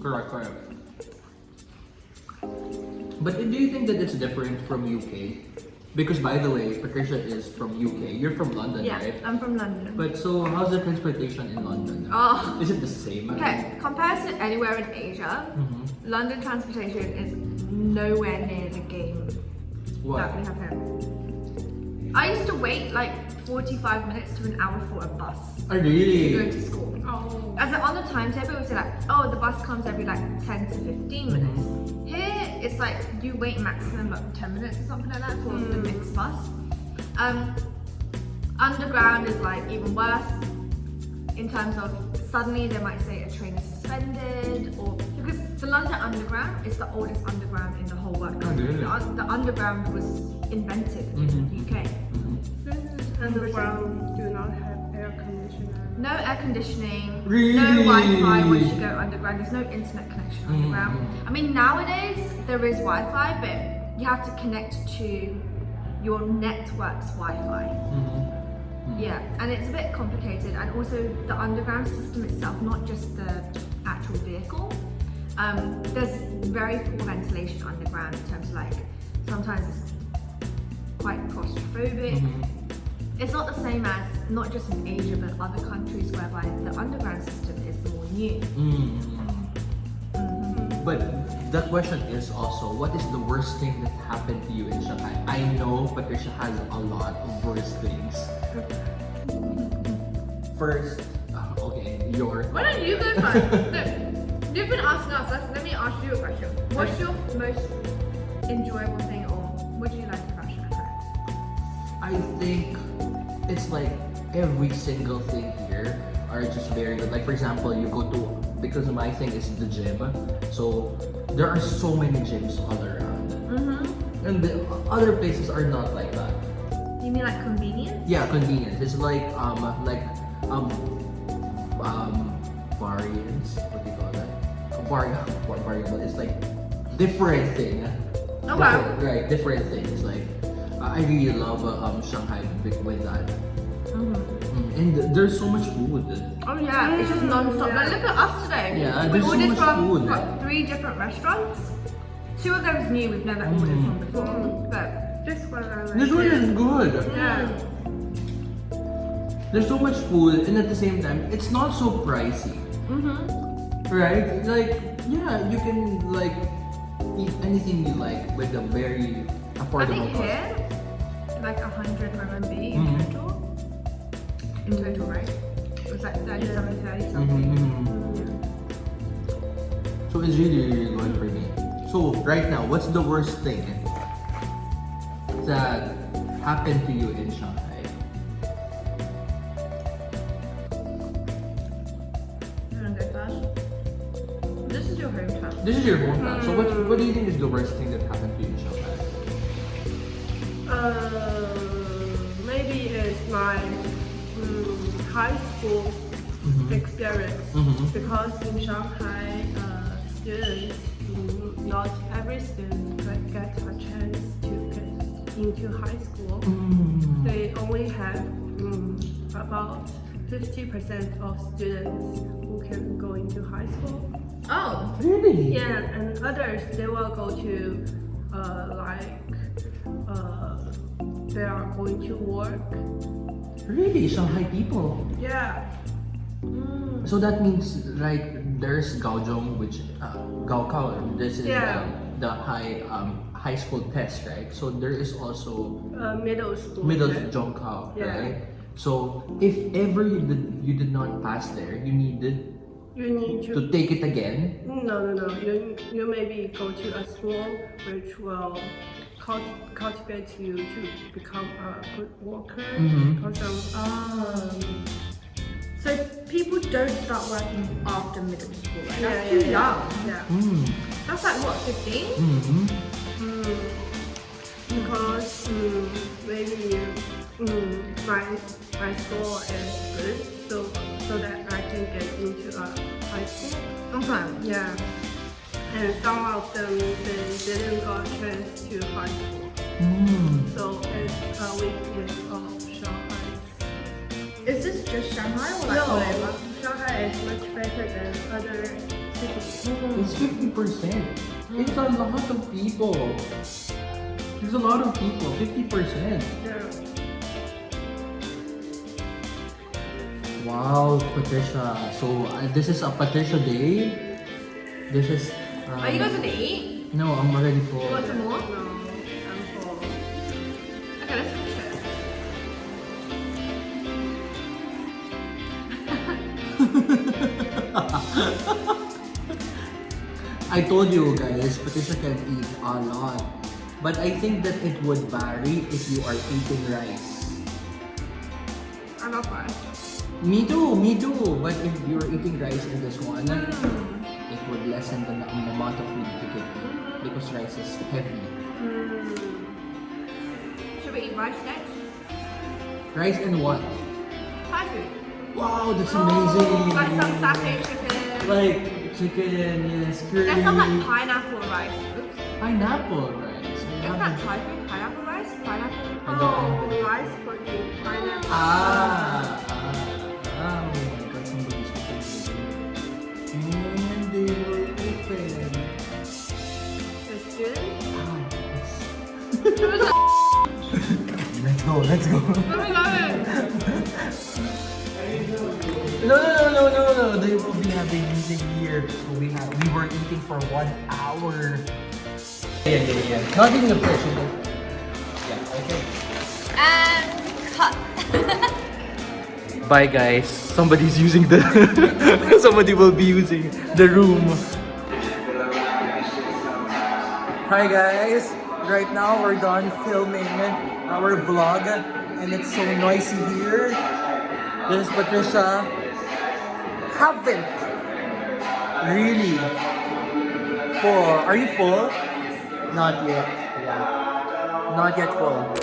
Correct, correct. But do you think that it's different from UK? Because by the way, Patricia is from UK. You're from London, Yeah, right? I'm from London. But so how's the transportation in London? Oh. Is it the same? Okay, compared to anywhere in Asia, London transportation is nowhere near the game that we have here. I used to wait like 45 minutes to an hour for a bus Oh, really? to go to school. Oh. As in, on the timetable, it would say like, oh, the bus comes every like 10 to 15 minutes. Here, it's like you wait maximum like 10 minutes or something like that for the mixed bus. Underground is like even worse in terms of suddenly they might say a train is suspended, or because the London Underground is the oldest underground in the whole world. really? The underground was invented in the UK. Underground do not have air conditioner. No air conditioning, Really? no Wi-Fi once you go underground. There's no internet connection underground. I mean, nowadays there is Wi-Fi, but you have to connect to your network's Wi-Fi. Yeah, and it's a bit complicated. And also the underground system itself, not just the actual vehicle. There's very poor ventilation underground in terms of like sometimes it's quite claustrophobic. It's not the same as not just in Asia but other countries whereby the underground system is more new. But the question is also, what is the worst thing that happened to you in Shanghai? I know Patricia has a lot of worst things. First, okay, your... Why don't you go first? Look, you've been asking us, let me ask you a question. What's your most enjoyable thing, or what do you like about Shanghai? I think it's like every single thing here are just very good. Like for example, you go to, because my thing is the gym, so there are so many gyms all around. And the other places are not like that. You mean like convenience? Yeah, convenience. It's like variance. What do you call that? Variable. It's like different thing. Oh wow. Right, different things. Like I really love Shanghai with that. And there's so much food. Oh yeah, it's just non-stop. Like look at us today. Yeah, we there's so ordered much from food. what, 3 different restaurants. 2 of them is new, we've never ordered from before. But This one I like. This one is good. yeah. There's so much food, and at the same time, it's not so pricey. Right? Like, yeah, you can like eat anything you like with a very I affordable think cost. here, like 100 RMB in total. In total, right? It was like 37, 30 something. So it's really, really good for me. So right now, what's the worst thing that happened to you in Shanghai? You wanna go first? This is your hometown. This is your hometown. So what do you think is the worst thing that happened to you in Shanghai? Maybe it's my high school experience, because in Shanghai, students, not every student get a chance to get into high school. They only have about 50% of students who can go into high school. Oh, Really? Yeah, and others, they will go to they are going to work. Really? Shanghai people? Yeah. So that means, right, there's Gaozhong, which Gaokao, this is Yeah. the high school test, right? So there is also Middle school. middle yeah. Zhongkao, Yeah. right? So if ever you did not pass there, you needed You need to. to take it again. No. You maybe go to a school which will cultivate you to become a good worker. so people don't start working after middle school, right? Yeah, That's too young. Yeah. That's like what, 15? Because maybe my score is good, so that I can get into a high school. Okay. Yeah. And some of them they didn't got a chance to high school. So it's a weakness of Shanghai. Is this just Shanghai or like No, whatever? Shanghai is much better than other It's 50%. It's a lot of people. There's a lot of people. 50%. Yeah. Wow, Patricia. So this is a Patricia day. This is. Are you guys gonna eat? No, I'm already full. You want some more? No, I'm full. Okay, let's finish it. I told you guys, Patricia can eat a lot. But I think that it would vary if you are eating rice. I love rice. Me too. But if you're eating rice in this one, it would lessen the amount of food you can eat because rice is heavy. Should we eat rice next? Rice and what? Thai food. Wow, that's amazing. Like some satay chicken. Like chicken, yes, curry. There's some like pineapple rice. Oops. Pineapple rice. Isn't that Thai food? Pineapple rice? Pineapple? I don't know. Rice for the pineapple. Oh my god, somebody's cooking. And they were open. It's good. Wow, Who's that? let's go. Where are we going? No. They will be having music here. So we were eating for 1 hour. Yeah. Not in the fridge. Yeah, okay. And cut. Bye guys. Somebody's using the somebody will be using the room. Hi guys. Right now we're done filming our vlog and it's so noisy here. This is Patricia. Haven't really full. Are you full? Not yet. Yeah. Not yet full.